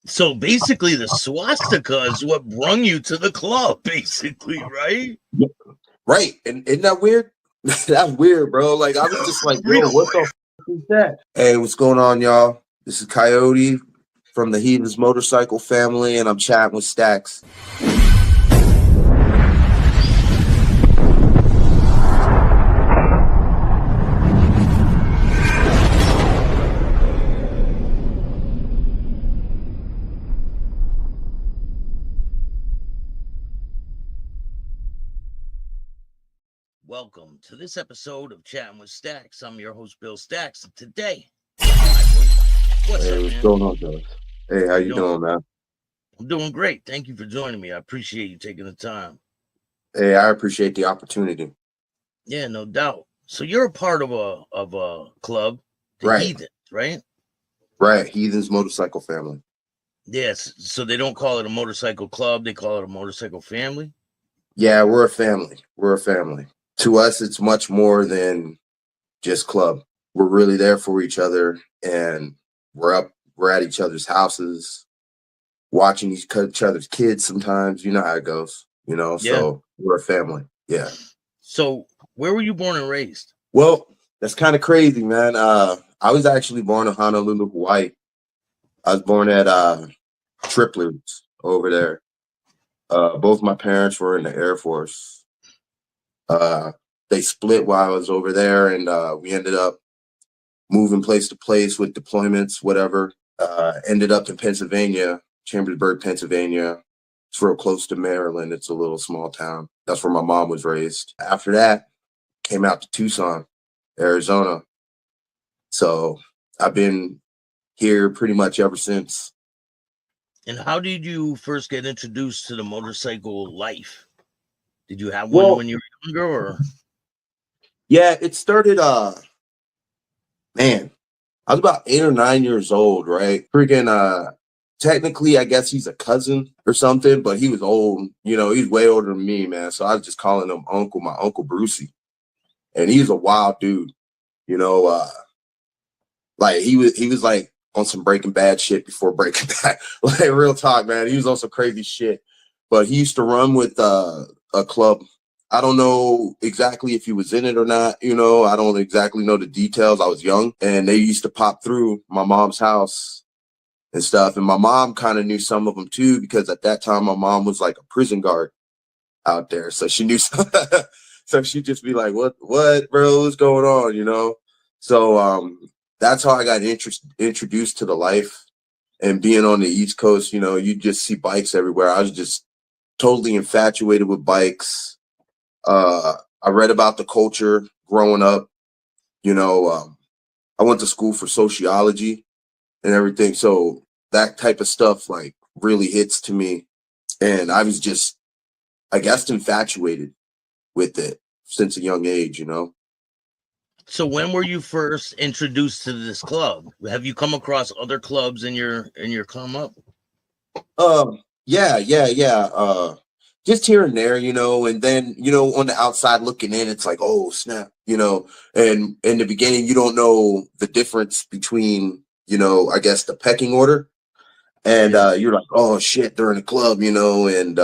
So basically, the swastika is what brung you to the club, basically, right? Right. And isn't that weird? That's weird, bro. Like, I was just like, yo, Real what the weird. is that? Hey, what's going on, y'all? This is Coyote from the Heathens Motorcycle family, and I'm chatting with Staxx. Welcome to this episode of Chatting with Staxx. I'm your host, Bill Staxx, and today, what's Hey, up, what's man? going on, Joe? Hey, how you doing, man? I'm doing great. Thank you for joining me. I appreciate you taking the time. Hey, I appreciate the opportunity. Yeah, no doubt. So you're a part of a club, the Right, Heathens, right? right. Heathens Motorcycle family. Yes. So they don't call it a motorcycle club; they call it a motorcycle family. Yeah, we're a family. We're a family. To us, it's much more than just club. We're really there for each other, and we're at each other's houses, watching each other's kids sometimes. You know how it goes, Yeah. so we're a family. Yeah. So where were you born and raised? Well, that's kind of crazy, man. I was actually born in Honolulu, Hawaii. I was born at Triplets over there. Both my parents were in the Air Force. They split while I was over there, and we ended up moving place to place with deployments, whatever. Ended up in Pennsylvania, Chambersburg, Pennsylvania. It's real close to Maryland. It's a little small town. That's where my mom was raised. After that, came out to Tucson, Arizona. So I've been here pretty much ever since. And how did you first get introduced to the motorcycle life? Did you have one Well, when you were younger, or? yeah, it started, man, I was about 8 or 9 years old, right? Freaking, technically, I guess he's a cousin or something, but he was old. He's way older than me, man. So I was just calling him Uncle, my Uncle Brucey. And he's a wild dude, you know, uh, like he was like on some Breaking Bad shit before Breaking Bad. Like, real talk, man. He was on some crazy shit. But he used to run with a club. I don't know exactly if he was in it or not. I don't exactly know the details. I was young, and they used to pop through my mom's house and stuff. And my mom kind of knew some of them too, because at that time my mom was like a prison guard out there, so she knew. So she'd just be like, "What, bro? What's going on?" So that's how I got introduced to the life. And being on the East Coast, you just see bikes everywhere. I was just totally infatuated with bikes. I read about the culture growing up. I went to school for sociology and everything. So that type of stuff like really hits to me. And I was just, I guess, infatuated with it since a young age. So when were you first introduced to this club? Have you come across other clubs in your come up? Yeah, yeah, yeah. Just here and there, and then, on the outside looking in, it's like, oh, snap, and in the beginning, you don't know the difference between, I guess the pecking order. And Yeah. you're like, oh shit, they're in a club, and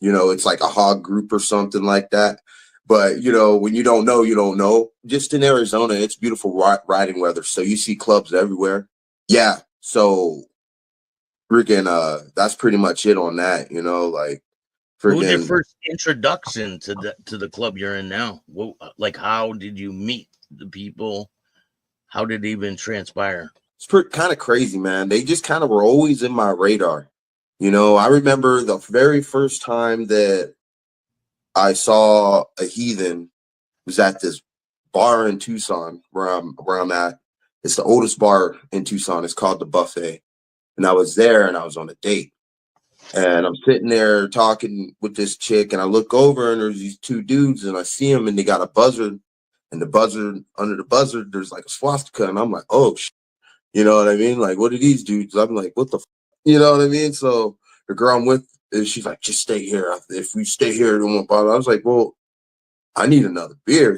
it's like a hog group or something like that. But when you don't know, you don't know. Just in Arizona, it's beautiful riding weather, so you see clubs everywhere. Yeah, so freaking, that's pretty much it on that. Like What was your freaking. first introduction to the club you're in now? Like, how did you meet the people? How did it even transpire? It's kind of crazy, man. They just kind of were always in my radar. I remember the very first time that I saw a heathen was at this bar in Tucson where I'm at. It's the oldest bar in Tucson. It's called the Buffet. And I was there and I was on a date. And I'm sitting there talking with this chick, and I look over and there's these two dudes, and I see them, and they got a buzzard, and the buzzard, under the buzzard, there's like a swastika. And I'm like, oh, you know what I mean? Like, what are these dudes? I'm like, what the, you know what I mean? So the girl I'm with, she's like, just stay here. If we stay here, it won't bother. I was like, well, I need another beer.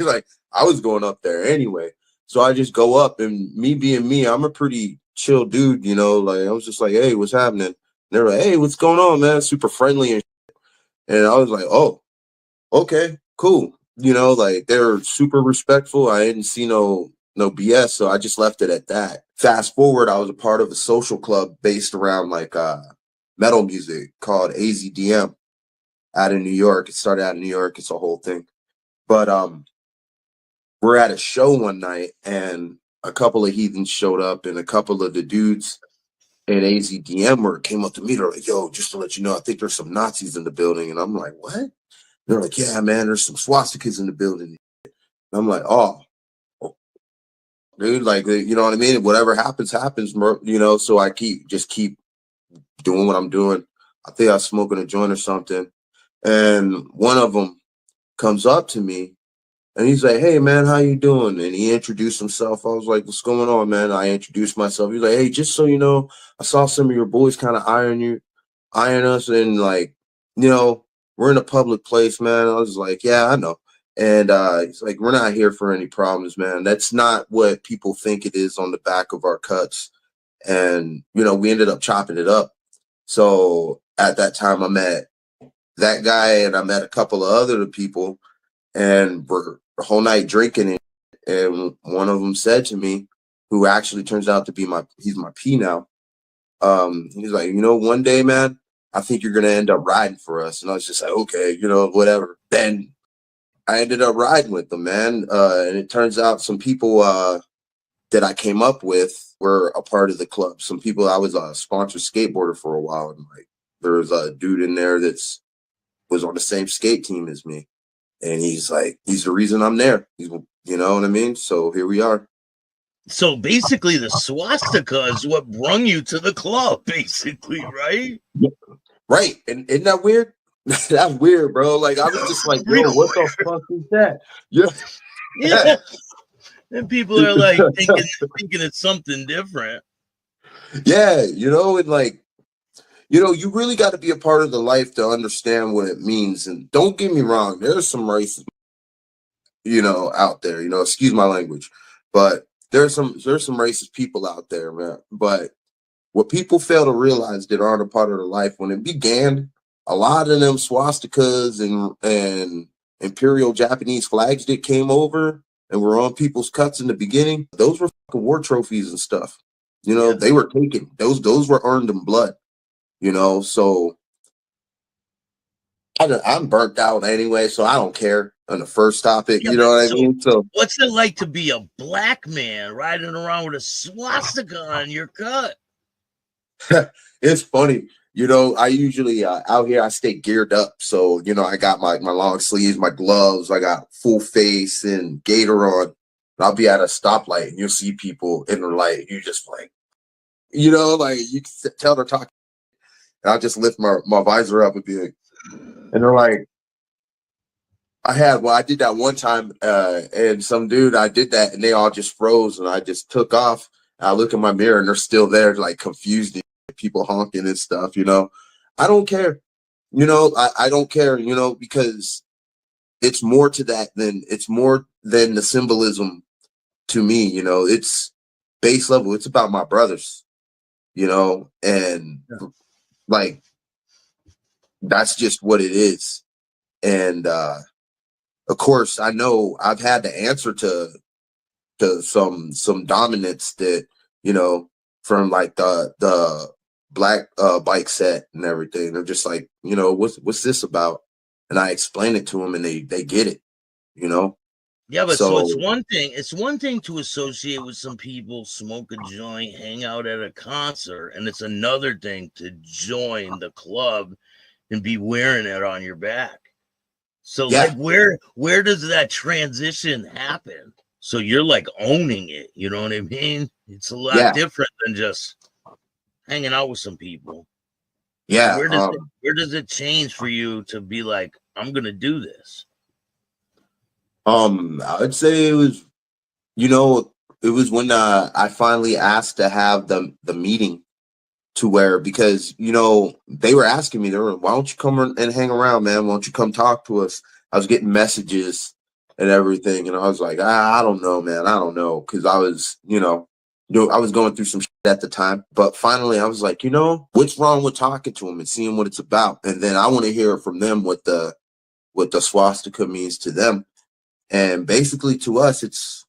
Like, I was going up there anyway. So I just go up, and me being me, I'm a pretty chill dude, you know, like I was just like, hey, what's happening? And they're like, hey, what's going on, man? Super friendly. And I was like, oh, okay, cool. You know, like they're super respectful. I didn't see no BS, so I just left it at that. Fast forward, I was a part of a social club based around like metal music called AZDM out of New York. It started out in New York. It's a whole thing. But we're at a show one night and a couple of heathens showed up and a couple of the dudes at AZDM came up to me. They're like, yo, just to let you know, I think there's some Nazis in the building. And I'm like, what? They're like, yeah, man, there's some swastikas in the building. And I'm like, oh, dude, like, you know what I mean? Whatever happens, happens, you know? So I keep doing what I'm doing. I think I was smoking a joint or something. And one of them comes up to me and he's like, hey, man, how you doing? And he introduced himself. I was like, what's going on, man? I introduced myself. He's like, hey, just so you know, I saw some of your boys kind of iron us. And like, you know, we're in a public place, man. I was like, yeah, I know. And he's like, we're not here for any problems, man. That's not what people think it is on the back of our cuts. And, you know, we ended up chopping it up. So at that time, I met that guy and I met a couple of other people and we're the whole night drinking. And one of them said to me, who actually turns out to be he's my P now. He's like, you know, one day, man, I think you're going to end up riding for us. And I was just like, okay, you know, whatever. Then I ended up riding with them, man. And it turns out some people that I came up with were a part of the club. Some people, I was a sponsored skateboarder for a while. And like, there was a dude in there was on the same skate team as me. And he's like, he's the reason I'm there. You know what I mean? So here we are. So basically, the swastika is what brung you to the club, basically, right? Right. And isn't that weird? That's weird, bro. Like, I was just like, yo, what the fuck is that? Yeah. Yeah. And people are like thinking it's something different. Yeah, you know, and like, you know, you really got to be a part of the life to understand what it means. And don't get me wrong, there's some racism, you know, out there, you know, excuse my language, but there's some racist people out there, man. But what people fail to realize that aren't a part of the life, when it began, a lot of them swastikas and imperial Japanese flags that came over and were on people's cuts in the beginning, those were fucking war trophies and stuff. You know, they were taken. Those were earned in blood. You know, so I'm burnt out anyway, so I don't care on the first topic. You know what I mean? So what's it like to be a black man riding around with a swastika on your cut? It's funny. You know, I usually out here I stay geared up. So, you know, I got my long sleeves, my gloves, I got full face and gator on. And I'll be at a stoplight and you'll see people in the light. You just like, you know, like you can tell they're talking. And I'll just lift my visor up and be like, and they're like, I did that one time, and some dude, I did that, and they all just froze, and I just took off. I look in my mirror, and they're still there, like confused, people honking and stuff. You know, I don't care. You know, I don't care. You know, because it's more to that than the symbolism to me. You know, it's base level. It's about my brothers. You know, and like that's just what it is. And of course, I know I've had to answer to some dominance that, you know, from like the black bike set and everything. They're just like, you know, what's this about? And I explain it to them and they get it, you know? Yeah, but so it's one thing to associate with some people, smoke a joint, hang out at a concert, and it's another thing to join the club and be wearing it on your back. So like where does that transition happen? So you're like owning it, you know what I mean? It's a lot different than just hanging out with some people. Yeah. So where does it change for you to be like, I'm gonna do this? I would say it was, you know, it was when I finally asked to have the meeting to where, because, you know, they were asking me, why don't you come and hang around, man? Why don't you come talk to us? I was getting messages and everything. And I was like, I don't know, man. I don't know. Cause I was, you know, I was going through some shit at the time, but finally I was like, what's wrong with talking to them and seeing what it's about? And then I want to hear from them what the swastika means to them. And basically to us, it's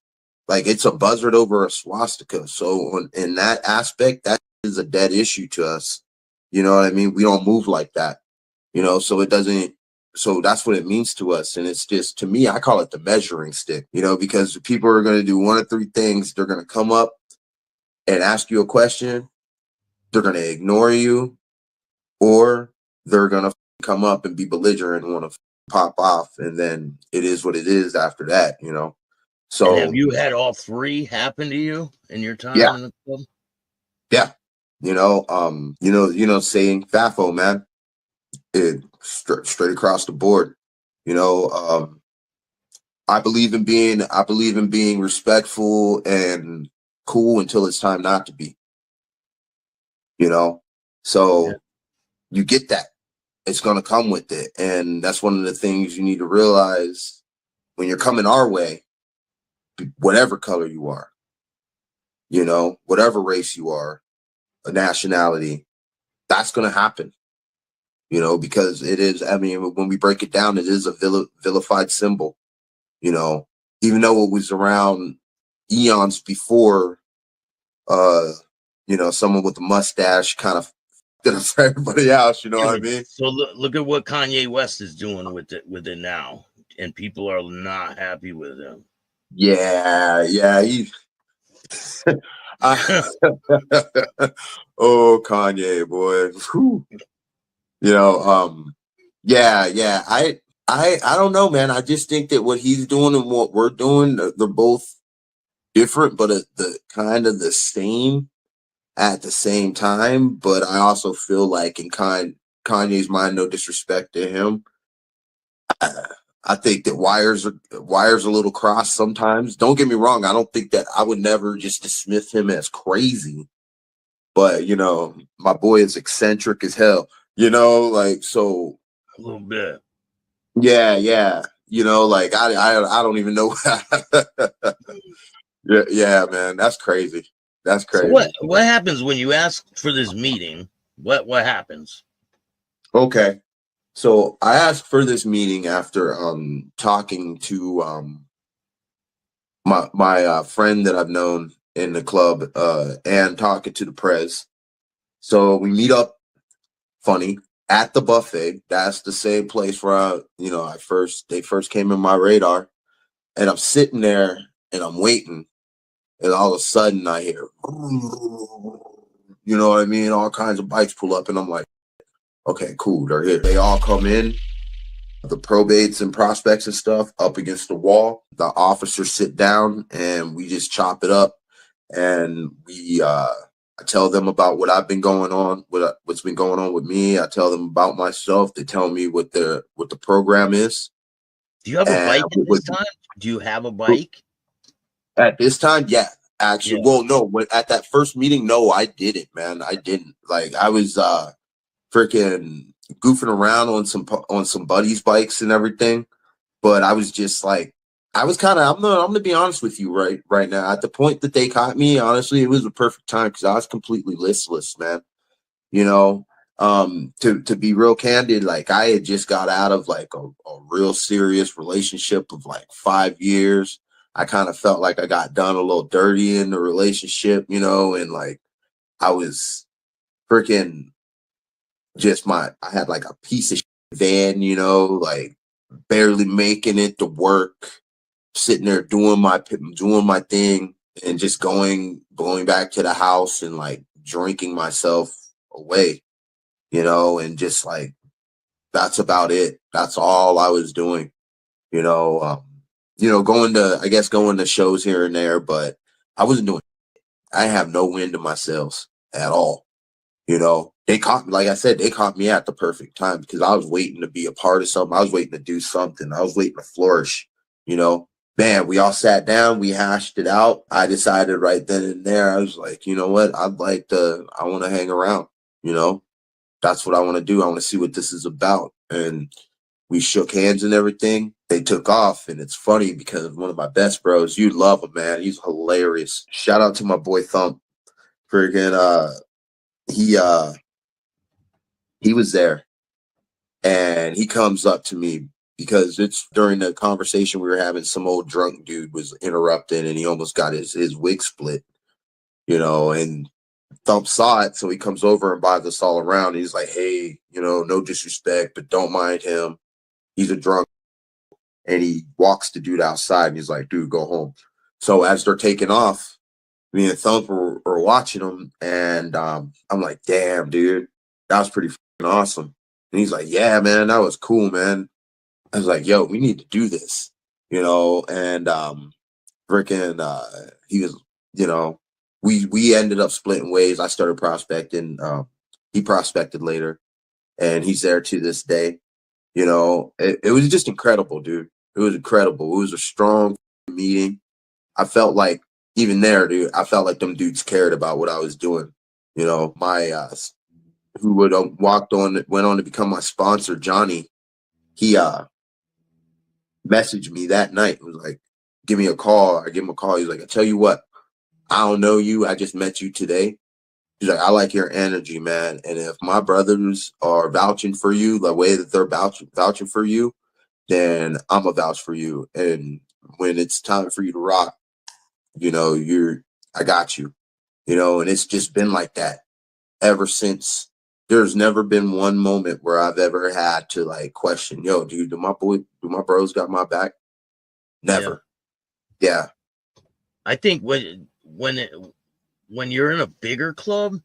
like it's a buzzard over a swastika. So in that aspect, that is a dead issue to us. You know what I mean? We don't move like that. So it doesn't. So that's what it means to us. And it's just, to me, I call it the measuring stick, because people are going to do one of three things. They're going to come up and ask you a question. They're going to ignore you, or they're going to come up and be belligerent and want to pop off. And then it is what it is after that, So and have you had all three happen to you in your time yeah, in the club? Yeah. Saying FAFO, man. It straight across the board. I believe in being respectful and cool until it's time not to be. So you get that. It's gonna come with it. And that's one of the things you need to realize when you're coming our way, whatever color you are, whatever race you are, a nationality, that's gonna happen. Because it is, when we break it down, it is a vilified symbol, even though it was around eons before, someone with a mustache kind of did it for everybody else, what I mean? So look at what Kanye West is doing with it now, and people are not happy with him. Yeah. Oh, Kanye, boy. Whew. Yeah. I don't know, man. I just think that what he's doing and what we're doing, they're both different, but the kind of the same at the same time. But I also feel like in Kanye's mind, no disrespect to him, I think that wires are a little crossed sometimes. Don't get me wrong. I don't think that I would never just dismiss him as crazy, but my boy is eccentric as hell. So a little bit. Yeah. Like I don't even know. Yeah, man. That's crazy. That's crazy. So what happens when you ask for this meeting? What happens? Okay. So I asked for this meeting after talking to my friend that I've known in the club and talking to the prez. So we meet up, funny, at the buffet. That's the same place where they first came in my radar, and I'm sitting there and I'm waiting, and all of a sudden I hear, you know what I mean? All kinds of bikes pull up, and I'm like, okay, cool, they're here. They all come in, the probates and prospects and stuff up against the wall. The officers sit down and we just chop it up, and I tell them about what I've been going on, what's been going on with me. I tell them about myself. They tell me what the program is. Do you have a bike at this time? Do you have a bike? At this time, yeah. Actually, well, no. At that first meeting, no, I didn't, man. I didn't. Like, I was freaking goofing around on some buddies' bikes and everything. But I was just like, I was kind of. I'm gonna be honest with you right now. At the point that they caught me, honestly, it was a perfect time because I was completely listless, man. To be real candid, like I had just got out of like a real serious relationship of like 5 years. I kind of felt like I got done a little dirty in the relationship, and like I was freaking I had like a piece of van, like barely making it to work, sitting there doing my thing, and just going back to the house and like drinking myself away, and just like that's about it. That's all I was doing, going to shows here and there, but I wasn't doing it. I have no wind in my sails at all. They caught me, like I said, they caught me at the perfect time because I was waiting to be a part of something. I was waiting to do something. I was waiting to flourish, Man, we all sat down, we hashed it out. I decided right then and there, I was like, you know what? I want to hang around, That's what I want to do. I want to see what this is about. And we shook hands and everything. they took off, and it's funny because one of my best bros, you love him, man. He's hilarious. Shout out to my boy Thump. Friggin' he was there, and he comes up to me because it's during the conversation we were having, some old drunk dude was interrupting, and he almost got his wig split, and Thump saw it, so he comes over and buys us all around. He's like, hey, no disrespect, but don't mind him. He's a drunk. And he walks the dude outside, and he's like, dude, go home. So as they're taking off, me and Thump are watching them, and I'm like, damn, dude, that was pretty awesome. And he's like, yeah, man, that was cool, man. I was like, yo, we need to do this, and freaking he was, we ended up splitting ways. I started prospecting. He prospected later, and he's there to this day. It was just incredible, dude. It was incredible. It was a strong meeting. I felt like, even there, dude, I felt like them dudes cared about what I was doing. My who would went on to become my sponsor, Johnny. He messaged me that night. It was like, give me a call. I give him a call. He's like, I tell you what, I don't know you. I just met you today. He's like, I like your energy, man. And if my brothers are vouching for you the way that they're vouching for you, then I'm a vouch for you. And when it's time for you to rock, I got you, and it's just been like that ever since. There's never been one moment where I've ever had to like question, yo, dude, do my bros got my back? Never. Yeah. I think when you're in a bigger club,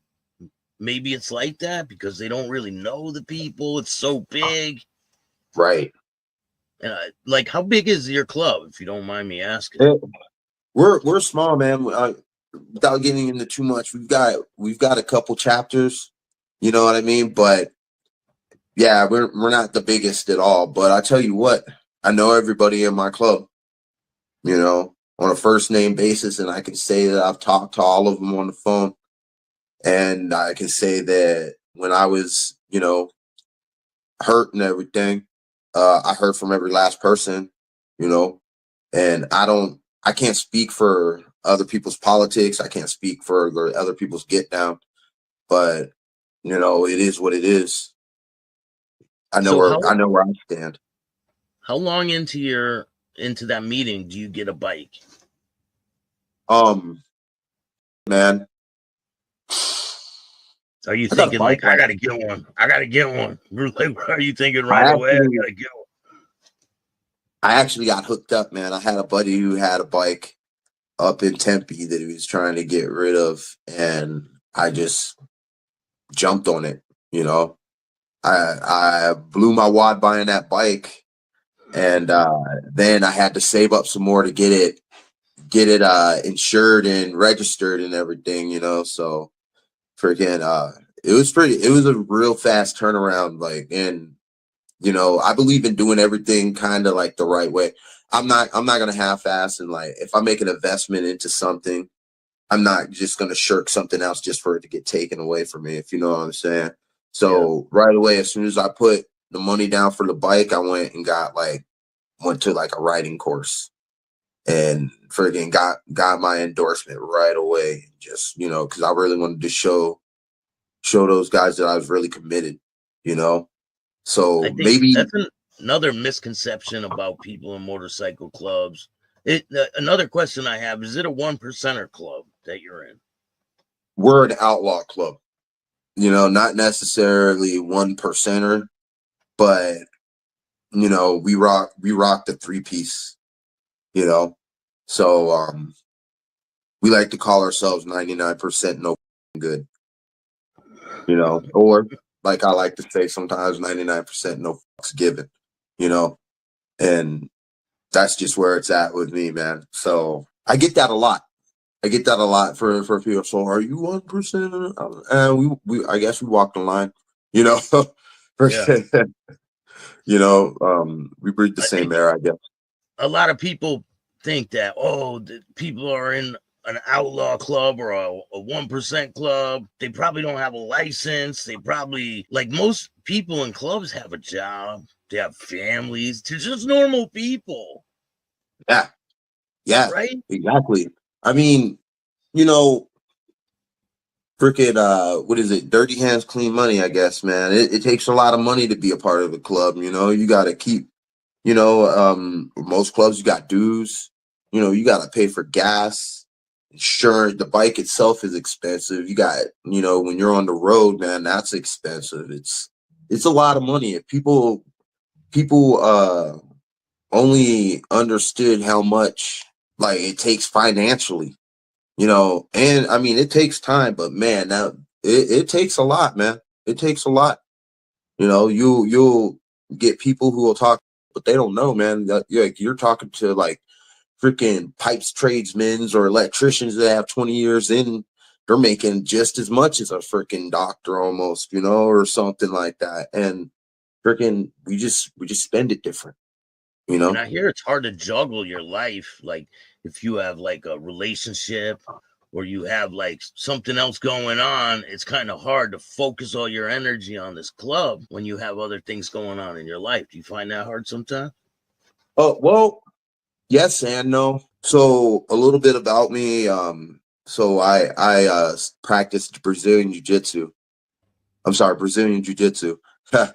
maybe it's like that because they don't really know the people. It's so big. Right. And like, how big is your club, if you don't mind me asking? We're small, man. Without getting into too much, we've got a couple chapters, you know what I mean? But yeah, we're not the biggest at all. But I tell you what, I know everybody in my club, on a first name basis, and I can say that I've talked to all of them on the phone. And I can say that when I was, hurt and everything, I heard from every last person, and I can't speak for other people's politics. I can't speak for other people's get down, but it is what it is. I know where I stand. How long into that meeting do you get a bike? Man. Are you thinking like, I gotta get one? I gotta get one. Like, are you thinking right away? I gotta get one. I actually got hooked up, man. I had a buddy who had a bike up in Tempe that he was trying to get rid of, and I just jumped on it. I blew my wad buying that bike, and then I had to save up some more to get it insured and registered and everything. So freaking it was a real fast turnaround. Like, and I believe in doing everything kind of like the right way. I'm not gonna half-ass, and like, if I make an investment into something, I'm not just gonna shirk something else just for it to get taken away from me, if you know what I'm saying. So right away, as soon as I put the money down for the bike, I went to like a riding course, and friggin' got my endorsement right away. Just because I really wanted to show those guys that I was really committed. So maybe that's another misconception about people in motorcycle clubs. Another question I have, is it a 1%er club that you're in? We're an outlaw club, not necessarily 1%er, but we rock the 3-piece, so we like to call ourselves 99% no good, or like I like to say sometimes, 99% no fucks given, and that's just where it's at with me, man. So I get that a lot. For people. So are you 1%? And we I guess we walk the line, we breathe the same air, I guess. A lot of people think that, people are in an outlaw club or a 1% club. They probably don't have a license. They probably, like, most people in clubs have a job, they have families, they're just normal people. Yeah. Yeah, right? exactly. I mean, you know, freaking what is it? Dirty hands, clean money, I guess, man. It takes a lot of money to be a part of a club, you know. You gotta keep, most clubs you got dues, you gotta pay for gas, insurance, the bike itself is expensive. You got, when you're on the road, man, that's expensive. It's a lot of money. If people only understood how much like it takes financially, and I mean it takes time, but man, now it takes a lot, man. It takes a lot. You'll get people who will talk, but they don't know, man. You're talking to like freaking pipes tradesmen or electricians that have 20 years in, they're making just as much as a freaking doctor almost, or something like that. And freaking we just spend it different, And I hear it's hard to juggle your life. Like if you have like a relationship or you have like something else going on, it's kind of hard to focus all your energy on this club when you have other things going on in your life. Do you find that hard sometimes? Oh, well, yes and no. So a little bit about me. So I practiced Brazilian Jiu-Jitsu. I'm sorry, Brazilian Jiu-Jitsu. And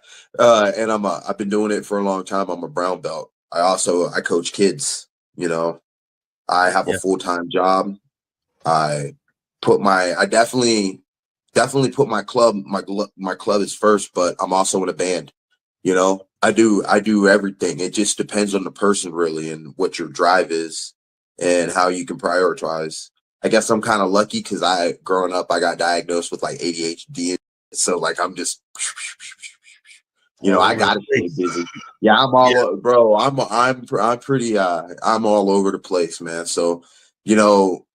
I've been doing it for a long time. I'm a brown belt. I coach kids, I have a Yeah. full-time job. I definitely put my club is first, but I'm also in a band. I do everything. It just depends on the person really and what your drive is and how you can prioritize. I guess I'm kind of lucky because growing up I got diagnosed with like ADHD, so like I'm just All I over the gotta stay place. busy. Yeah, bro. I'm pretty I'm all over the place, man. So you know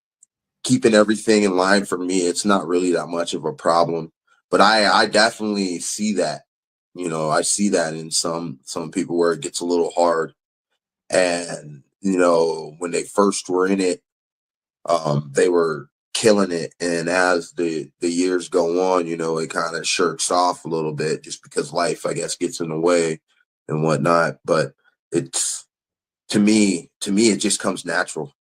keeping everything in line for me, it's not really that much of a problem. But I definitely see that. I see that in some people where it gets a little hard. And when they first were in it, they were killing it. And as the years go on, it kind of shirks off a little bit just because life, I guess, gets in the way and whatnot. But it's to me, it just comes natural,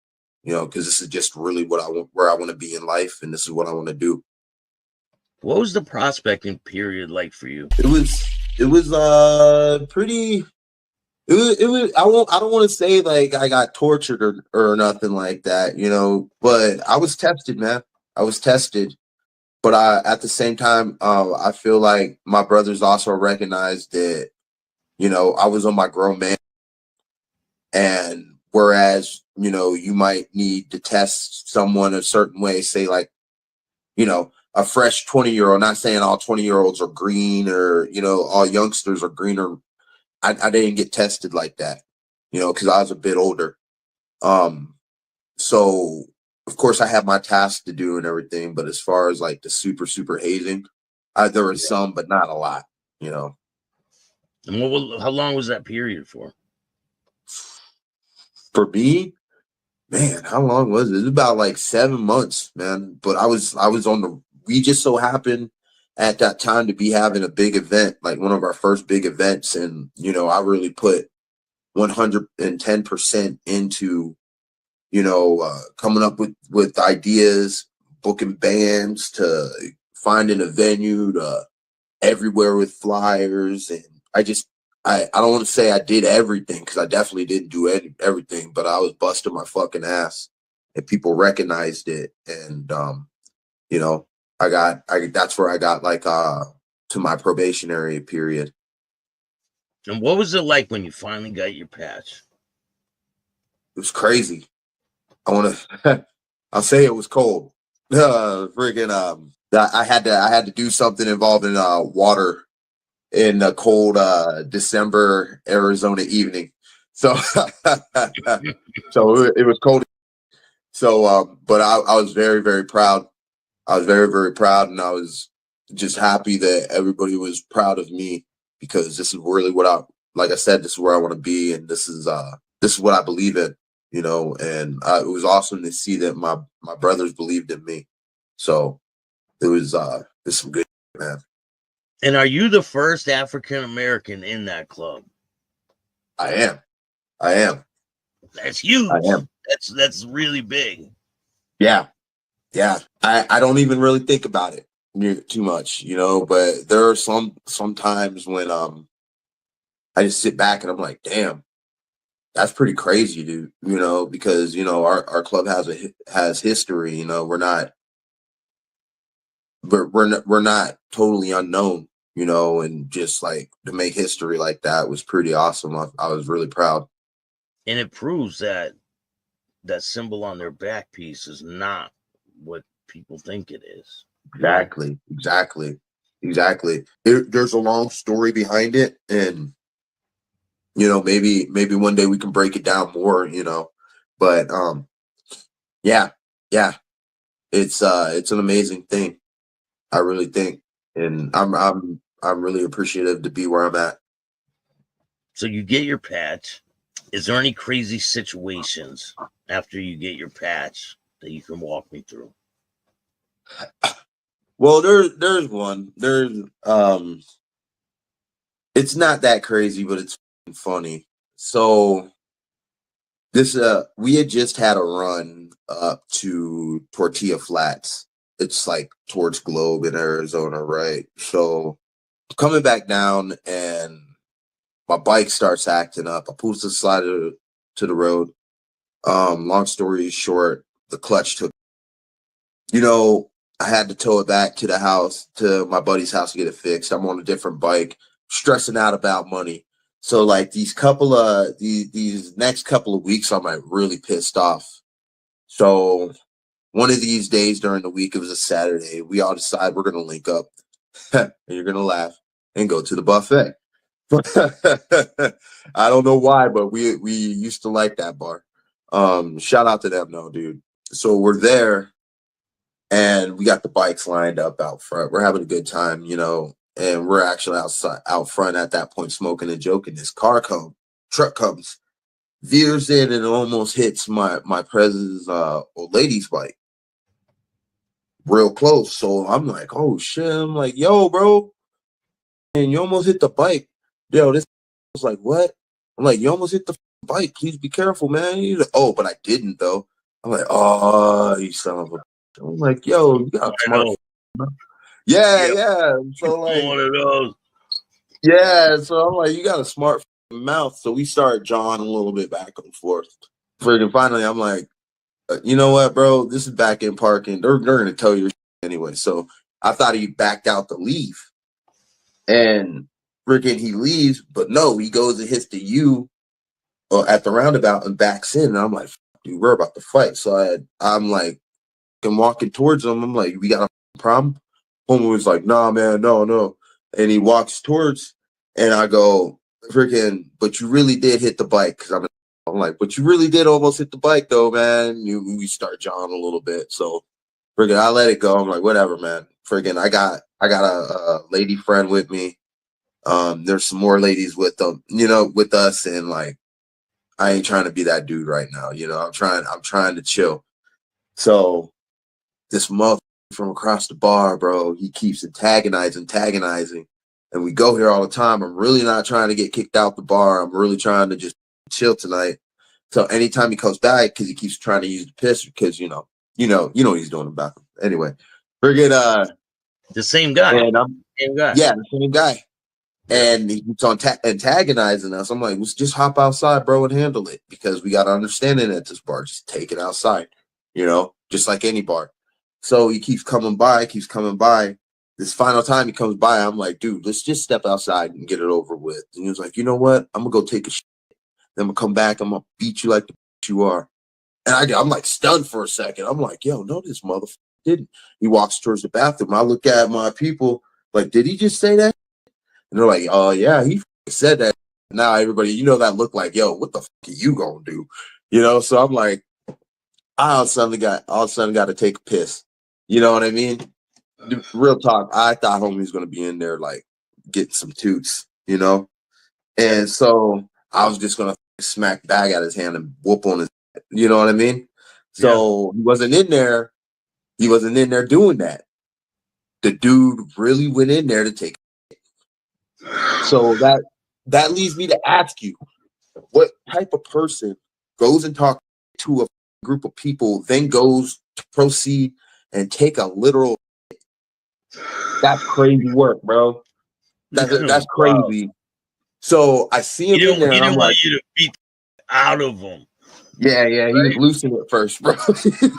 because this is just really what I want, where I want to be in life, and this is what I want to do. What was the prospecting period like for you? It was pretty. It was. I don't want to say like I got tortured or nothing like that, but I was tested, man. I was tested, but at the same time, I feel like my brothers also recognized that, I was on my grown man. And whereas, you might need to test someone a certain way, say like, a fresh 20-year-old, not saying all 20-year-olds are green or, all youngsters are green, or I didn't get tested like that, because I was a bit older. So of course I have my tasks to do and everything, but as far as like the super hazing, there was some, but not a lot, you know. And how long was that period for? For me, man, how long was it? It was about like 7 months, man. But I was on the. We just so happened at that time to be having a big event, like one of our first big events, and I really put 110% into coming up with ideas, booking bands, to finding a venue, to everywhere with flyers. And I don't want to say I did everything, because I definitely didn't do everything, but I was busting my fucking ass and people recognized it. And you know I that's where I got like to my probationary period. And what was it like when you finally got your patch? It was crazy. I want to I'll say it was cold. Friggin' I had to do something involving water in a cold December Arizona evening. So so it was cold. So but I was very, very proud. I was very, very proud, and I was just happy that everybody was proud of me, because this is really what like I said, this is where I want to be, and this is what I believe in, and it was awesome to see that my brothers believed in me. So it was some good, man. And are you the first African American in that club? I am. I am. That's I huge. am. That's really big. Yeah. Yeah. I don't even really think about it too much, you know, but there are sometimes when I just sit back and I'm like, damn, that's pretty crazy, dude. You know, because you know our club has history. You know, we're not totally unknown. You know, and just like to make history like that was pretty awesome. I was really proud. And it proves that that symbol on their back piece is not what people think it is. Exactly, exactly. There's a long story behind it, and you know, maybe one day we can break it down more. You know, but yeah, yeah, it's an amazing thing. I really think, and I'm really appreciative to be where I'm at. So you get your patch. Is there any crazy situations after you get your patch that you can walk me through? Well, there's one. It's not that crazy, but it's funny. So this we had just had a run up to Tortilla Flats. It's like towards Globe in Arizona, right? So coming back down and my bike starts acting up. I pull the slider to the road. Long story short, the clutch took, you know, I had to tow it back to the house, to my buddy's house to get it fixed. I'm on a different bike, stressing out about money. So like these next couple of weeks, I'm like really pissed off. So one of these days during the week, it was a Saturday, we all decide we're gonna link up, and you're gonna laugh, and go to the buffet. I don't know why, but we used to like that bar. Shout out to them though, dude. So we're there and we got the bikes lined up out front. We're having a good time, you know, and we're actually out front at that point smoking and joking. This truck comes, veers in and almost hits my president's old lady's bike real close. So I'm like, oh shit. I'm like, yo, bro, and you almost hit the bike. Yo, this was like, what? I'm like, you almost hit the bike. Please be careful, man. He's like, oh, but I didn't though. I'm like, oh, you son of a. I'm like, yo, you got smart. Yeah, yeah. So like, one of those. yeah. So I'm like, you got a smart mouth. So we start jawing a little bit back and forth. Freaking finally, I'm like, you know what, bro? This is back in parking. They're gonna tell you anyway. So I thought he backed out to leave. And freaking he leaves, but no, he goes and hits the U at the roundabout and backs in. And I'm like, dude, we're about to fight. So I'm like, I'm walking towards him. I'm like, we got a problem? Homie was like, nah, man, no. And he walks towards, and I go, freaking, but you really did hit the bike. Cause I'm like, but you really did almost hit the bike though, man. We start jawing a little bit. So freaking, I let it go. I'm like, whatever, man. Freaking, I got a lady friend with me. There's some more ladies with them, you know, with us, and like I ain't trying to be that dude right now, you know. I'm trying to chill. So this mother from across the bar, bro, he keeps antagonizing, and we go here all the time. I'm really not trying to get kicked out the bar. I'm really trying to just chill tonight. So anytime he comes back, because he keeps trying to use the piss, because you know what he's doing about him. Anyway, forget the same guy. And yeah, the same guy. And he keeps on antagonizing us. I'm like, let's just hop outside, bro, and handle it, because we got to understand it at this bar. Just take it outside, you know, just like any bar. So he keeps coming by. This final time he comes by, I'm like, dude, let's just step outside and get it over with. And he was like, you know what? I'm going to go take a shit. Then I'm going to come back. I'm going to beat you like the you are. And I'm like stunned for a second. I'm like, yo, no, this motherfucker didn't. He walks towards the bathroom. I look at my people like, did he just say that? And they're like, oh, yeah, he said that. Now everybody, you know, that look like, yo, what the fuck are you going to do? You know, so I'm like, I all of a sudden got to take a piss. You know what I mean? Real talk. I thought homie was going to be in there, like, getting some toots, you know? And so I was just going to smack bag out his hand and whoop on his head. You know what I mean? So he wasn't in there. He wasn't in there doing that. The dude really went in there to take So that leads me to ask you, what type of person goes and talks to a group of people, then goes to proceed and take a literal? That's crazy work, bro. That's Wow. crazy. So I see him in there, He and I'm didn't want like, you to beat out of him. yeah, he was Right? loosening it first, bro.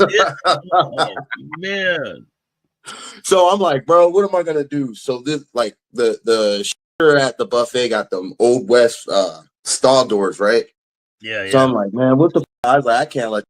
Yeah. Oh, man. So I'm like, bro, what am I gonna do? So this, like, the shitter at the buffet got them old west stall doors, right? Yeah, So I'm yeah. like, man, what the I was like, I can't let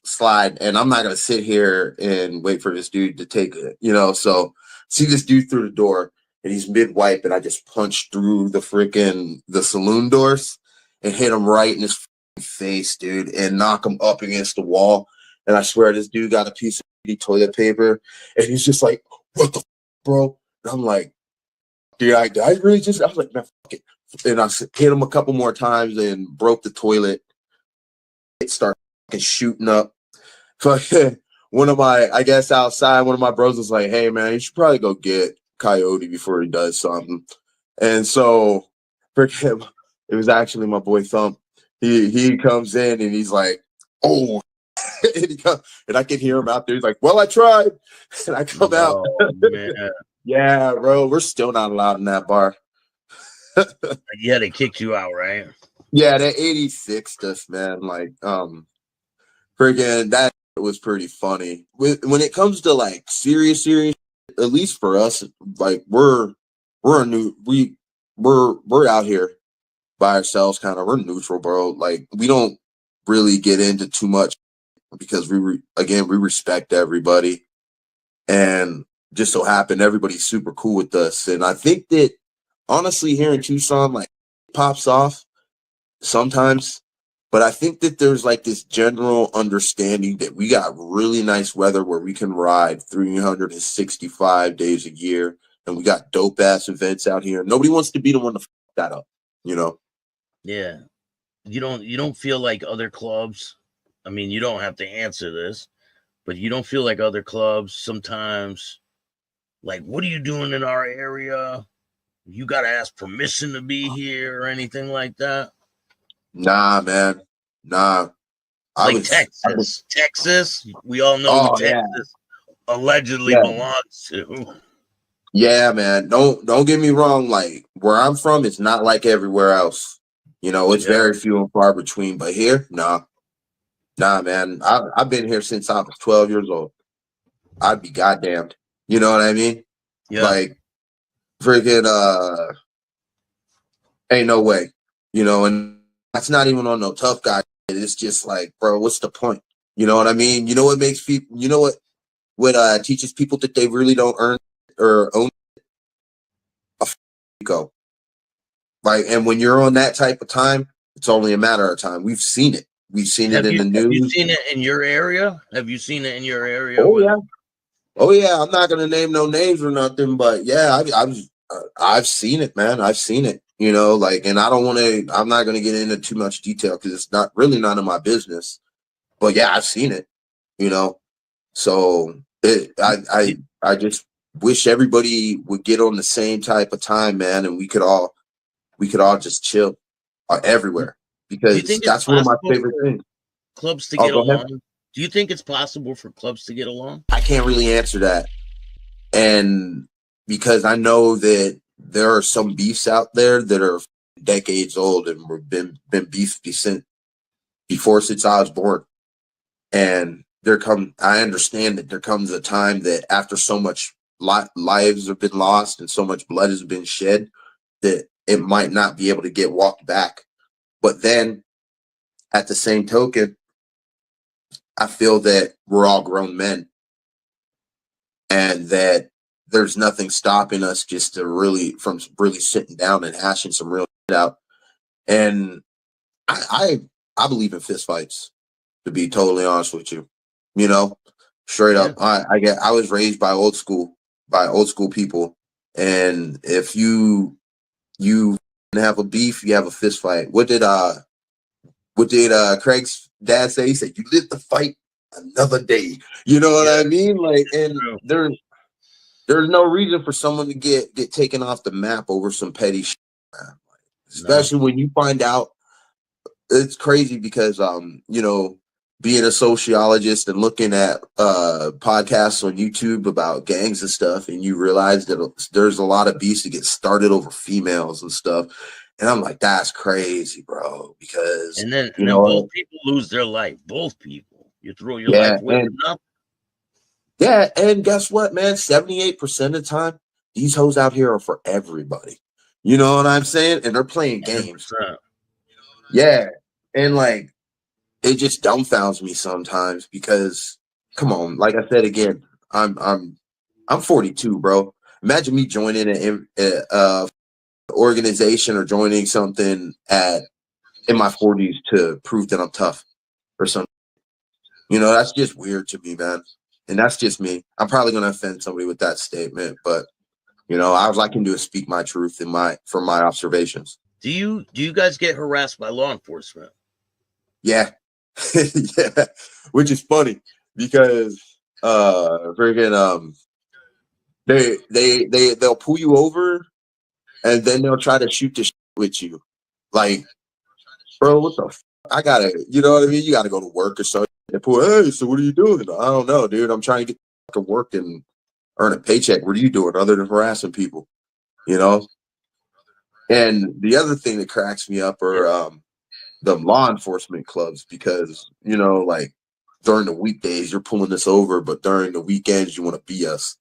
slide, and I'm not gonna sit here and wait for this dude to take it, So see this dude through the door, and he's mid wipe, and I just punched through the saloon doors and hit him right in his face, dude, and knock him up against the wall. And I swear this dude got a piece of toilet paper, and he's just like, "What the bro?" And I'm like, "Dude, I really just," I was like, "Man, fuck it," and I hit him a couple more times and broke the toilet. It started shooting up. So I guess outside, one of my bros was like, "Hey man, you should probably go get Coyote before he does something." And so for him, it was actually my boy Thump. He comes in and he's like, "Oh," and I can hear him out there. He's like, "Well, I tried," and I come out. Oh, man. Yeah, bro, we're still not allowed in that bar. Yeah, they kicked you out, right? Yeah, that 86 us, man. Like, freaking that was pretty funny. When it comes to like serious, at least for us, like we're out here by ourselves, kind of. We're neutral, bro. Like we don't really get into too much because we respect everybody, and just so happen everybody's super cool with us. And I think that honestly, here in Tucson, like pops off sometimes, but I think that there's like this general understanding that we got really nice weather where we can ride 365 days a year, and we got dope ass events out here. Nobody wants to be the one to fuck that up, you know? Yeah. You don't feel like other clubs. I mean, you don't have to answer this, but you don't feel like other clubs sometimes, like, what are you doing in our area? You got to ask permission to be here or anything like that. Nah, man. Nah. Like Texas. Texas, we all know who Oh yeah. Texas allegedly Yeah. belongs to. Yeah, man. Don't get me wrong. Like where I'm from, it's not like everywhere else. It's Yeah. very few and far between. But here, nah, man. I've been here since I was 12 years old. I'd be goddamned. You know what I mean? Yeah. Like freaking ain't no way. And that's not even on no tough guy. It's just like, bro, what's the point? You know what I mean? You know what makes people, what teaches people that they really don't earn or own a go. Like, and when you're on that type of time, it's only a matter of time. We've seen it. We've seen it in the news. Have you seen it in your area? Have you seen it in your area? Oh yeah. Oh yeah. I'm not gonna name no names or nothing, but yeah, I've seen it, man. I've seen it. And I don't want to. I'm not gonna get into too much detail because it's not really none of my business. But yeah, I've seen it. So I just wish everybody would get on the same type of time, man, and we could all just chill everywhere, because that's one of my favorite things. Clubs to get Go ahead. along. Do you think it's possible for clubs to get along? I can't really answer that, and because I know that there are some beefs out there that are decades old and were been beef since I was born, and I understand that there comes a time that after so much lives have been lost and so much blood has been shed, that it might not be able to get walked back. But then at the same token, I feel that we're all grown men, and that there's nothing stopping us just from really sitting down and hashing some real shit out. And I believe in fist fights, to be totally honest with you. Straight up. I was raised by old school people, and if you have a beef, you have a fist fight. What did Craig's dad say? He said, "You live to fight another day." You know what I mean? Like, and there's no reason for someone to get taken off the map over some petty shit. Especially when you find out. It's crazy because you know, being a sociologist and looking at podcasts on YouTube about gangs and stuff, and you realize that there's a lot of beefs that get started over females and stuff. And I'm like, that's crazy, bro. Because and then you know, both people lose their life. Both people. You throw your yeah, life away for nothing. yeah, and guess what, man? 78% of the time, these hoes out here are for everybody. You know what I'm saying? And they're playing games. 100%. Yeah. And like it just dumbfounds me sometimes because come on, like I said again, I'm 42, bro. Imagine me joining an organization or joining something in my 40s to prove that I'm tough or something. You know, that's just weird to me, man. And that's just me. I'm probably gonna offend somebody with that statement, but you know, all I can do is speak my truth from my observations. Do you guys get harassed by law enforcement? Yeah. Yeah. Which is funny because freaking they'll pull you over and then they'll try to shoot the shit with you. Like, bro, what the I gotta, you know what I mean? You gotta go to work or something. They pull, hey, so what are you doing? I don't know, dude. I'm trying to get to work and earn a paycheck. What are you doing other than harassing people? You know? And the other thing that cracks me up are the law enforcement clubs because, you know, like during the weekdays you're pulling us over, but during the weekends you want to be us.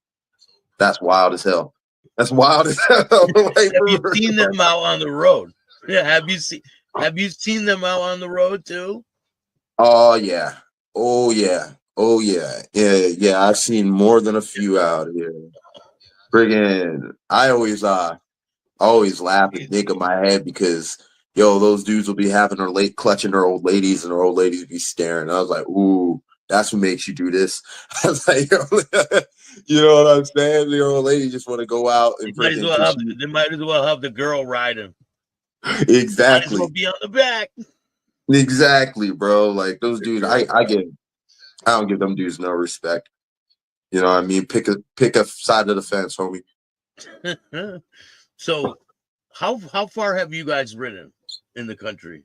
That's wild as hell. That's wild as hell. Have you seen them out on the road? Yeah, have you seen them out on the road too? Oh yeah. Oh yeah. Oh yeah. Yeah, yeah. I've seen more than a few out here. Friggin' I always laugh and think of my head because yo, those dudes will be having their late clutching their old ladies and their old ladies be staring. I was like, ooh, that's what makes you do this. I was like, you know what I'm saying? The old lady just want to go out and they might as well have the girl riding. Exactly. Might as well be on the back. Exactly, bro. Like those dudes, I don't give them dudes no respect. You know what I mean? Pick a side of the fence, homie. So how far have you guys ridden in the country?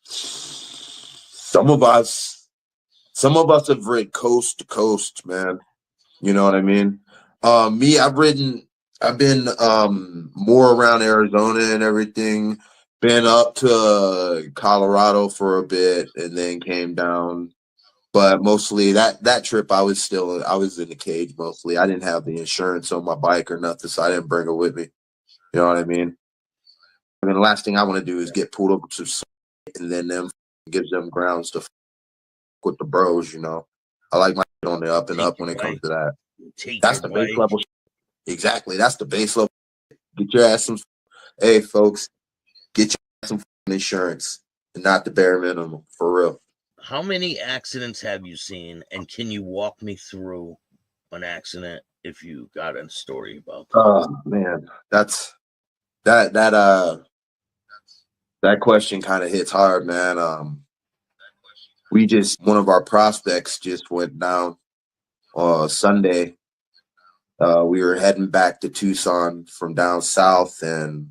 Some of us have ridden coast to coast, man. You know what I mean? Me, I've been more around Arizona and everything. Been up to Colorado for a bit and then came down. But mostly that trip I was in the cage mostly. I didn't have the insurance on my bike or nothing, so I didn't bring it with me. You know what I mean? I mean, the last thing I want to do is get pulled over to and then them gives them grounds to with the bros, you know. I like my on the up and up when it comes to that. That's the base level. Exactly. That's the base level. Get your ass some. Hey, folks, get your ass some insurance and not the bare minimum for real. How many accidents have you seen, and can you walk me through an accident if you got a story about that? Oh man, that question kind of hits hard, man. One of our prospects just went down Sunday. We were heading back to Tucson from down south and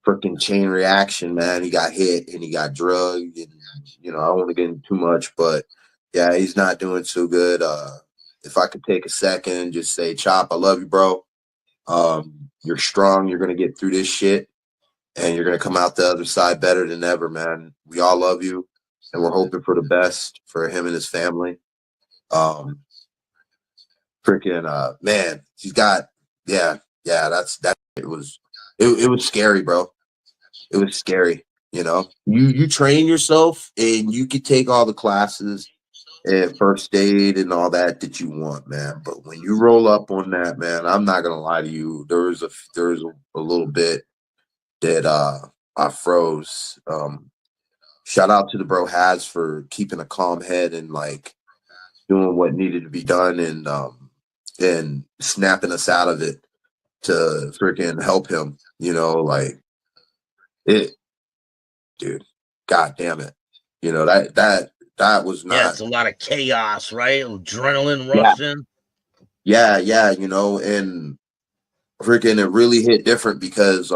freaking chain reaction, man. He got hit and he got drugged and you know, I don't want to get into too much, but yeah, he's not doing so good. If I could take a second and just say, Chop, I love you, bro. You're strong, you're gonna get through this shit and you're gonna come out the other side better than ever, man. We all love you and we're hoping for the best for him and his family. Man, he's got it was scary, bro. It was scary. You know, you train yourself and you could take all the classes and first aid and all that you want, man. But when you roll up on that, man, I'm not gonna lie to you. There was a little bit that I froze. Shout out to the bro Has for keeping a calm head and like doing what needed to be done and snapping us out of it to freaking help him. You know, like it, dude. God damn it. You know that was not. Yeah, it's a lot of chaos, right? Adrenaline rushing. Yeah. You know, and freaking it really hit different because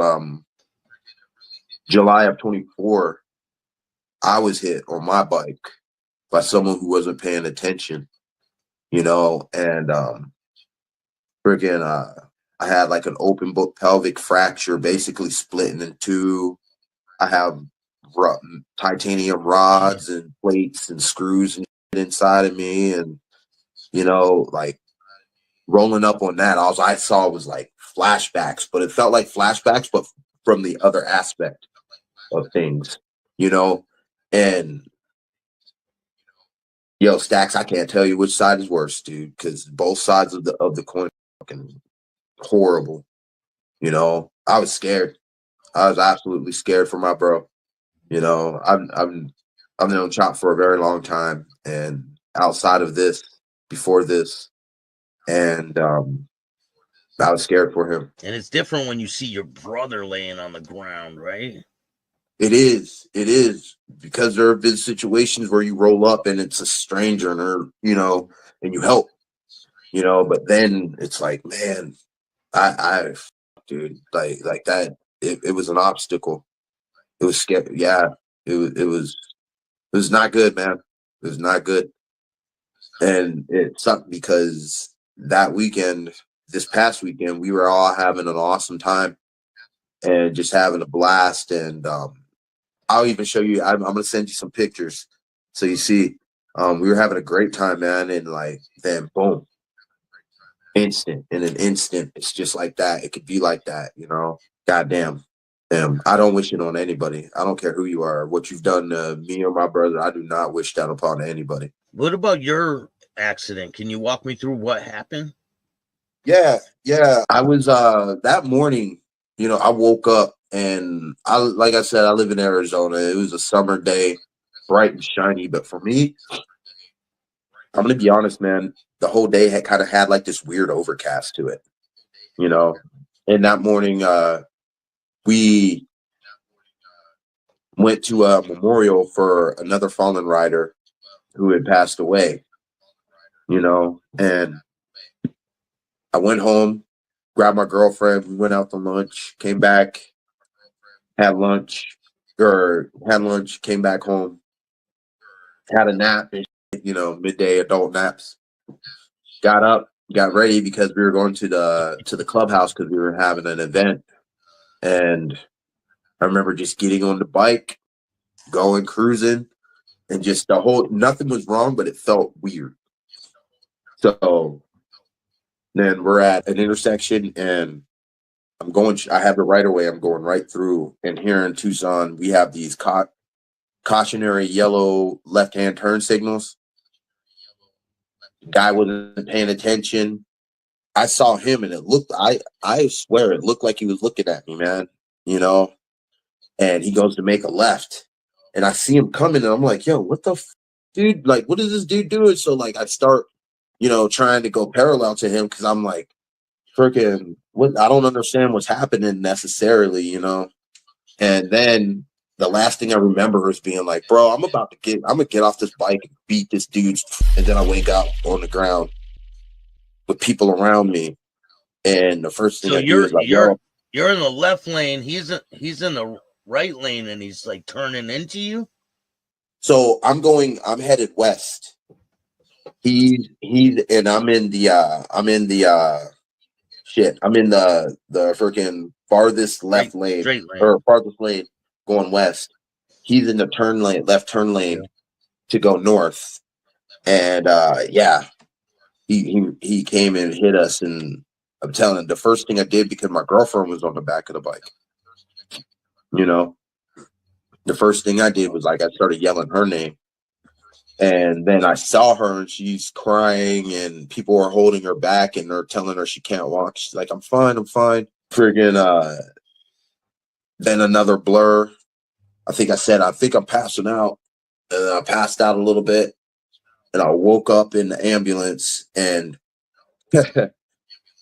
July of 24, I was hit on my bike by someone who wasn't paying attention, you know, and freaking I had like an open book pelvic fracture, basically splitting in two. I have titanium rods and plates and screws and shit inside of me, and you know, like rolling up on that, all I saw was like flashbacks, but it felt like flashbacks, but from the other aspect of things, you know. And yo, Staxx, I can't tell you which side is worse, dude, because both sides of the coin are fucking horrible. You know, I was scared. I was absolutely scared for my bro. You know, I've known Chop for a very long time, and outside of this, before this, and I was scared for him. And it's different when you see your brother laying on the ground, right? It is, because there have been situations where you roll up and it's a stranger, and you know, and you help, you know, but then it's like, man, I dude, like that, it was an obstacle. It was scary. Yeah, it was not good, man. It was not good. And it sucked because that weekend, this past weekend, we were all having an awesome time and just having a blast. And I'll even show you, I'm going to send you some pictures so you see. We were having a great time, man. And like, then boom, instant, in an instant. It's just like that. It could be like that, you know? Goddamn. I don't wish it on anybody. I don't care who you are, what you've done to me or my brother. I do not wish that upon anybody. What about your accident? Can you walk me through what happened? Yeah. I was that morning, you know, I woke up and like I said, I live in Arizona. It was a summer day, bright and shiny. But for me, I'm gonna be honest, man, the whole day had kind of had like this weird overcast to it, you know. And that morning, we went to a memorial for another fallen rider who had passed away, you know, and I went home, grabbed my girlfriend, we went out to lunch, came back, had lunch, came back home, had a nap, and, you know, midday adult naps. Got up, got ready because we were going to the clubhouse because we were having an event. And I remember just getting on the bike, going cruising, and just nothing was wrong, but it felt weird. So then we're at an intersection and I have the right of way. I'm going right through. And here in Tucson, we have these cautionary yellow left-hand turn signals. Guy wasn't paying attention. I saw him and it looked, I swear it looked like he was looking at me, man, you know, and he goes to make a left and I see him coming and I'm like, yo, what the dude? Like, what is this dude doing? So like, I start, you know, trying to go parallel to him. Cause I'm like, freaking, what? I don't understand what's happening necessarily, you know? And then the last thing I remember is being like, bro, I'm gonna get off this bike and beat this dude. And then I wake up on the ground with people around me. And the first thing I do is like, you're in the left lane. He's in the right lane, and he's like turning into you. So I'm headed west. He's and I'm in the freaking farthest left lane, or farthest lane going west. He's in the left turn lane to go north. And yeah, he came and hit us, and I'm telling you, the first thing I did, because my girlfriend was on the back of the bike, you know, the first thing I did was like I started yelling her name. And then I saw her and she's crying and people are holding her back and they're telling her she can't walk. She's like, I'm fine. Friggin' then another blur. I think I'm passing out. And I passed out a little bit and I woke up in the ambulance and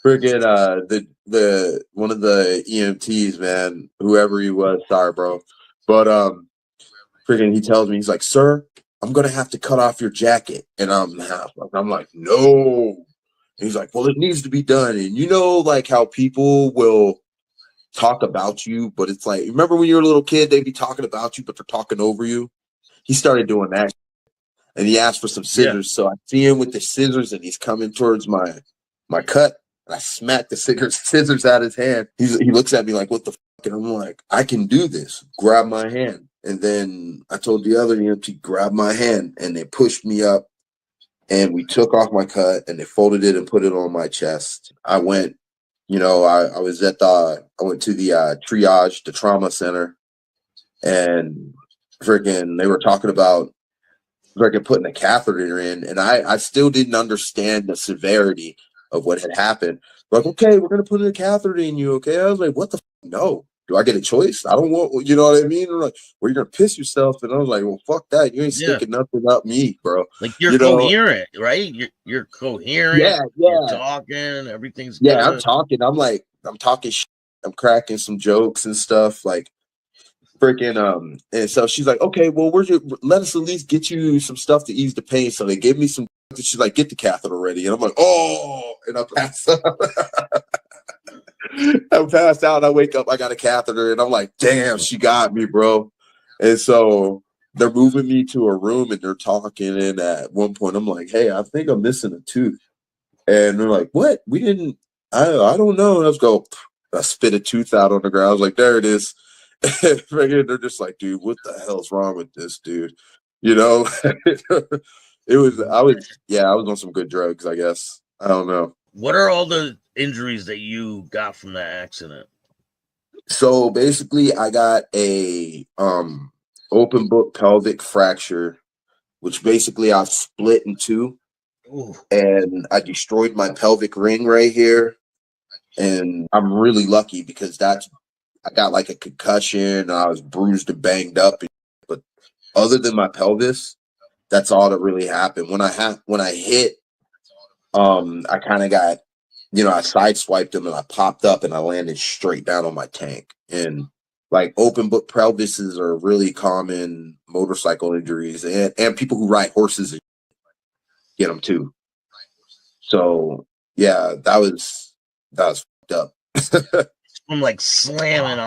friggin' the one of the EMTs, man, whoever he was, sorry, bro. But friggin' he tells me, he's like, sir, I'm gonna have to cut off your jacket. And I'm like, no. And he's like, well, it needs to be done. And you know, like how people will talk about you, but it's like, remember when you were a little kid, they'd be talking about you, but they're talking over you. He started doing that, and he asked for some scissors. So I see him with the scissors, and he's coming towards my cut, and I smack the scissors out of his hand. He looks at me like, "What the fuck?" And I'm like, "I can do this. Grab my hand." And then I told the other EMT, "Grab my hand," and they pushed me up, and we took off my cut, and they folded it and put it on my chest. I went, I was I went to the triage, the trauma center, and freaking they were talking about freaking putting a catheter in, and I still didn't understand the severity of what had happened. Like, okay, we're gonna put in a catheter in you, okay? I was like, what the no? Do I get a choice? I don't want, you know what I mean? They're like, well, you're gonna piss yourself, and I was like, well, fuck that. You ain't sticking nothing up me, bro. Like you're coherent, right? You're coherent. Yeah. You're talking. Everything's good. I'm talking. I'm talking. I'm cracking some jokes and stuff like. Freaking and so she's like, okay, well, let us at least get you some stuff to ease the pain. So they gave me some. She's like, get the catheter ready, and I'm like, oh, and I pass out. I'm passed out. I wake up, I got a catheter, and I'm like, damn, she got me, bro. And so they're moving me to a room, and they're talking. And at one point, I'm like, hey, I think I'm missing a tooth. And they're like, what? We didn't. I don't know. And I was go. I spit a tooth out on the ground. I was like, there it is. They're just like, dude, what the hell's wrong with this dude? It was, I was on some good drugs, I guess. I don't know. What are all the injuries that you got from that accident? So basically, I got a open book pelvic fracture, which basically I split in two. Ooh. And I destroyed my pelvic ring right here. And I'm really lucky because I got like a concussion, and I was bruised and banged up. But other than my pelvis, that's all that really happened. When I hit, I kind of got, I sideswiped them and I popped up and I landed straight down on my tank. And like open book pelvises are really common motorcycle injuries, and people who ride horses get them too. So yeah, that was fucked up. From like slamming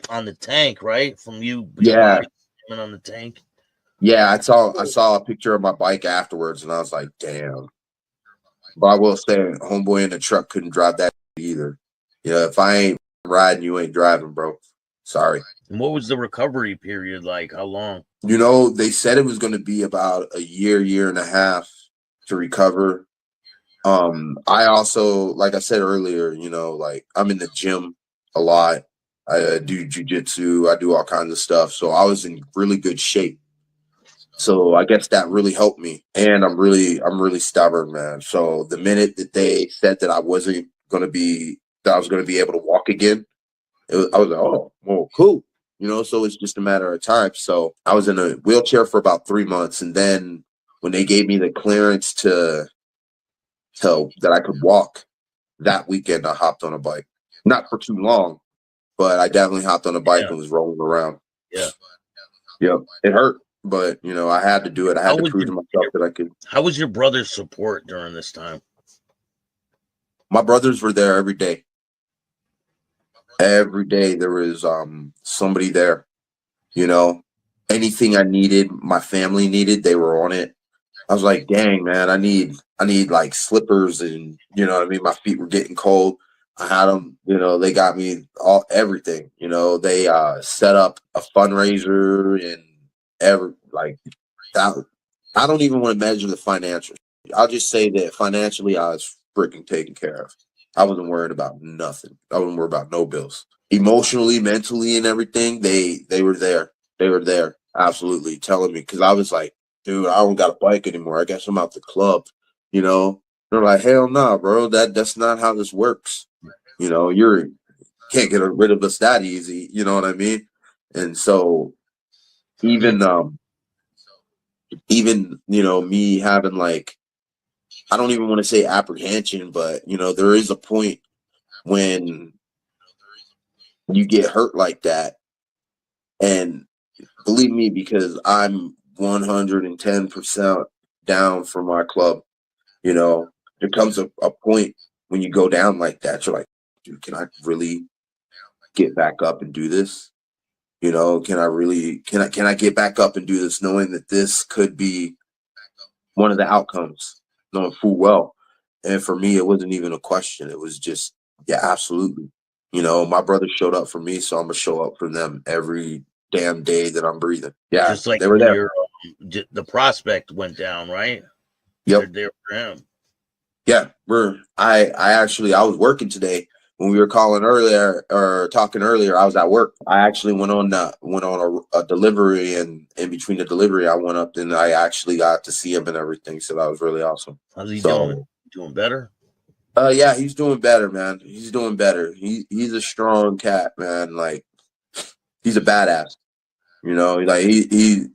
on the tank, right? From you, slamming on the tank. Yeah, I saw a picture of my bike afterwards, and I was like, damn. But I will say, homeboy in the truck couldn't drive that either. If I ain't riding, you ain't driving, bro. Sorry. And what was the recovery period like? How long? They said it was going to be about a year and a half to recover. I also, like I said earlier, like I'm in the gym a lot. I do jujitsu. I do all kinds of stuff. So I was in really good shape. So I guess that really helped me. And I'm really stubborn, man. So the minute that they said that I was going to be able to walk again, I was like, oh, well, cool. So it's just a matter of time. So I was in a wheelchair for about 3 months. And then when they gave me the clearance to that I could walk, that weekend I hopped on a bike. Not for too long, but I definitely hopped on a bike and was rolling around. Yeah. Yep. It hurt, but I had to do it. I had to prove to myself that I could. How was your brother's support during this time? My brothers were there every day. Every day there was somebody there. Anything I needed, my family needed, they were on it. I was like, dang, man, I need like slippers, and what I mean, my feet were getting cold. I had them, they got me everything. They set up a fundraiser and that. I don't even want to measure the financial. I'll just say that financially I was freaking taken care of. I wasn't worried about nothing. I wasn't worried about no bills. Emotionally, mentally, and everything, they were there. They were there, absolutely, telling me, because I was like, dude, I don't got a bike anymore. I guess I'm out the club. They're like, hell no, bro. That's not how this works. You can't get rid of us that easy. You know what I mean? And so even me having like, I don't even want to say apprehension, but there is a point when you get hurt like that. And believe me, because I'm 110% down for my club, there comes a point when you go down like that, you're like, dude, can I really get back up and do this? You know, can I get back up and do this knowing that this could be one of the outcomes, knowing full well. And for me, it wasn't even a question. It was just, yeah, absolutely. You know, my brothers showed up for me, so I'm gonna show up for them every damn day that I'm breathing. Yeah, Just like they were when there. your the prospect went down, right? Yep. They're there for him. Yeah, I was working today when we were calling earlier or talking earlier. I was at work. I actually went on a delivery, and in between the delivery, I went up and I actually got to see him and everything. So that was really awesome. How's he doing? Doing better? Yeah, he's doing better, man. He's doing better. He's a strong cat, man. Like, he's a badass. You know, like he's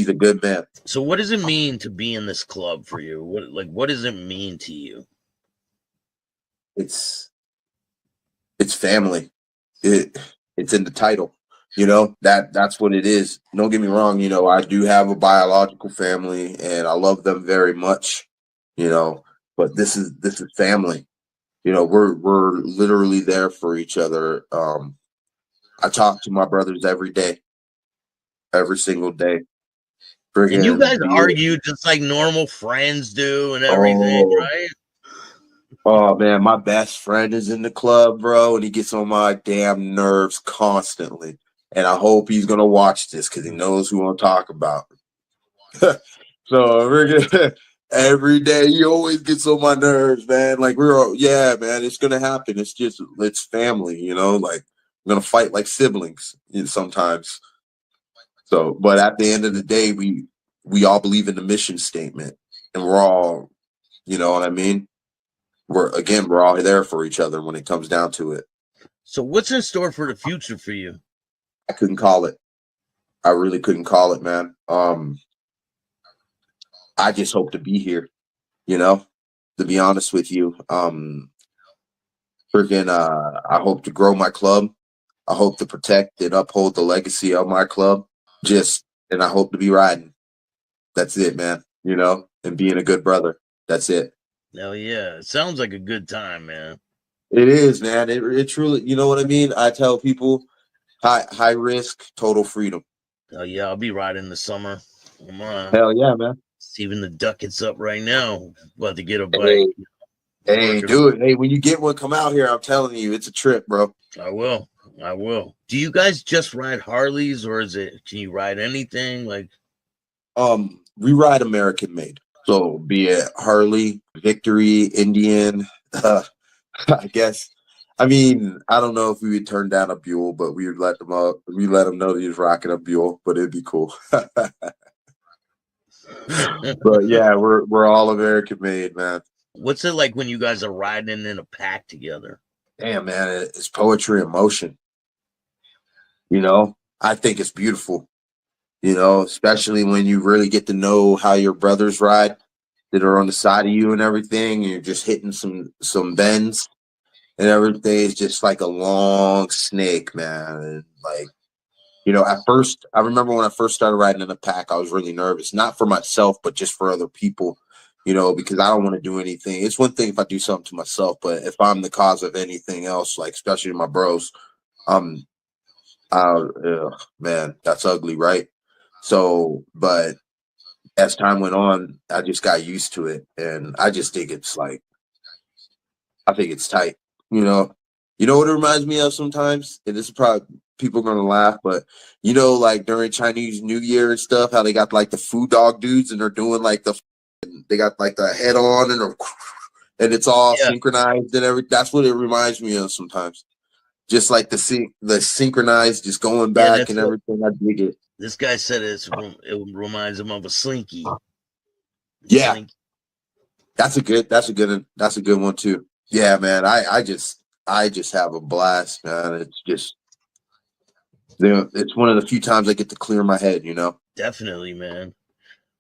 a good man. So what does it mean to be in this club for you? What does it mean to you? It's family. It's in the title. You know, that's what it is. Don't get me wrong, you know, I do have a biological family and I love them very much, you know, but this is family. You know, we're literally there for each other. I talk to my brothers every day, every single day. And you guys argue just like normal friends do and everything, right? Oh man, my best friend is in the club, bro, and he gets on my damn nerves constantly. And I hope he's gonna watch this because he knows who I'm talking about. So every day he always gets on my nerves, man. Like yeah, man, it's gonna happen. It's family, you know. Like we're gonna fight like siblings sometimes. So, but at the end of the day, we all believe in the mission statement, and we're all, you know what I mean. We're all there for each other when it comes down to it. So what's in store for the future for you? I couldn't call it. I really couldn't call it, man. I just hope to be here, you know, to be honest with you. I hope to grow my club. I hope to protect and uphold the legacy of my club. And I hope to be riding. That's it, man. You know, and being a good brother. That's it. Hell yeah. It sounds like a good time, man. It is, man. It truly, you know what I mean? I tell people high risk, total freedom. Oh yeah, I'll be riding in the summer. Come on. Hell yeah, man. Even the ducats up right now. About to get a bike. Hey, do it. Hey, when you get one, come out here. I'm telling you, it's a trip, bro. I will. Do you guys just ride Harleys, or can you ride anything? Like, we ride American made. So be it Harley, Victory, Indian, I guess. I mean, I don't know if we would turn down a Buell, but we would let them up. We let them know that he's rocking a Buell, but it'd be cool. But yeah, we're all American made, man. What's it like when you guys are riding in a pack together? Damn, man, it's poetry in motion. You know, I think it's beautiful. You know, especially when you really get to know how your brothers ride that are on the side of you and everything. And you're just hitting some bends and everything. It's just like a long snake, man. And like, you know, at first, I remember when I first started riding in a pack, I was really nervous, not for myself, but just for other people, you know, because I don't want to do anything. It's one thing if I do something to myself, but if I'm the cause of anything else, like especially my bros, man, that's ugly, right? So, but as time went on, I just got used to it, and I just think it's like, I think it's tight. You know what it reminds me of sometimes, and this is probably people are gonna laugh, but you know, like during Chinese New Year and stuff, how they got like the food dog dudes, and they're doing like they got like the head on, and it's all synchronized and everything. That's what it reminds me of sometimes. Just like the synchronized, just going back and everything. I dig it. This guy said it reminds him of a slinky. Yeah, slinky. That's a good one too. Yeah, man. I just have a blast, man. It's just, it's one of the few times I get to clear my head, you know. Definitely, man.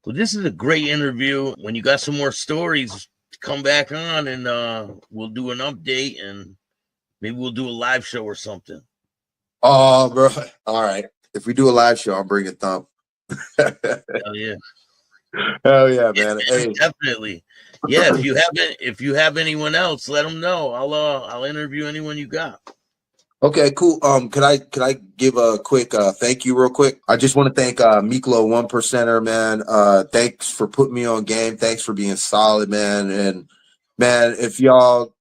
Well, this is a great interview. When you got some more stories, come back on and we'll do an update and maybe we'll do a live show or something. Oh, bro. All right. If we do a live show, I'll bring a thumb. Hell yeah. Hell yeah, man. Hey. Definitely. Yeah, if you have anyone else, let them know. I'll interview anyone you got. Okay, cool. Could I give a quick thank you real quick? I just want to thank Miklo 1%er, man. Thanks for putting me on game. Thanks for being solid, man. And man, if y'all,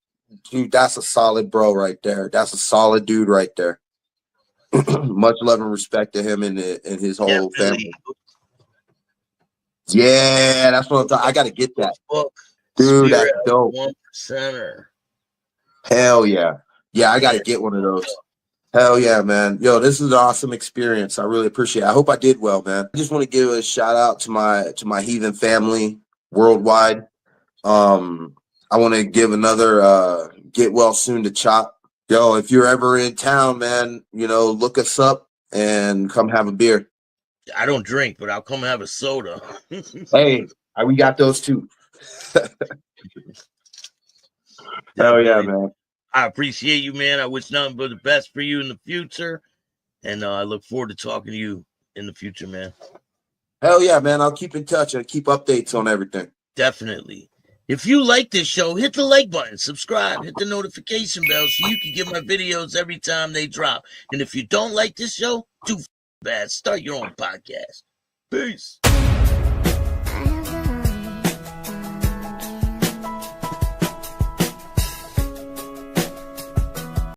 dude, that's a solid bro right there. That's a solid dude right there. Much love and respect to him and his whole family. Yeah, that's what I'm talking. I gotta get that. Dude, that's dope. 1%er. Hell yeah. Yeah, I gotta get one of those. Hell yeah, man. Yo, this is an awesome experience. I really appreciate it. I hope I did well, man. I just want to give a shout out to my heathen family worldwide. I want to give another get well soon to Chop. Yo, if you're ever in town, man, look us up and come have a beer. I don't drink, but I'll come have a soda. Hey, we got those too. Hell yeah, man. I appreciate you, man. I wish nothing but the best for you in the future. And I look forward to talking to you in the future, man. Hell yeah, man. I'll keep in touch and keep updates on everything. Definitely. If you like this show, hit the like button, subscribe, hit the notification bell so you can get my videos every time they drop. And if you don't like this show, too bad, start your own podcast. Peace.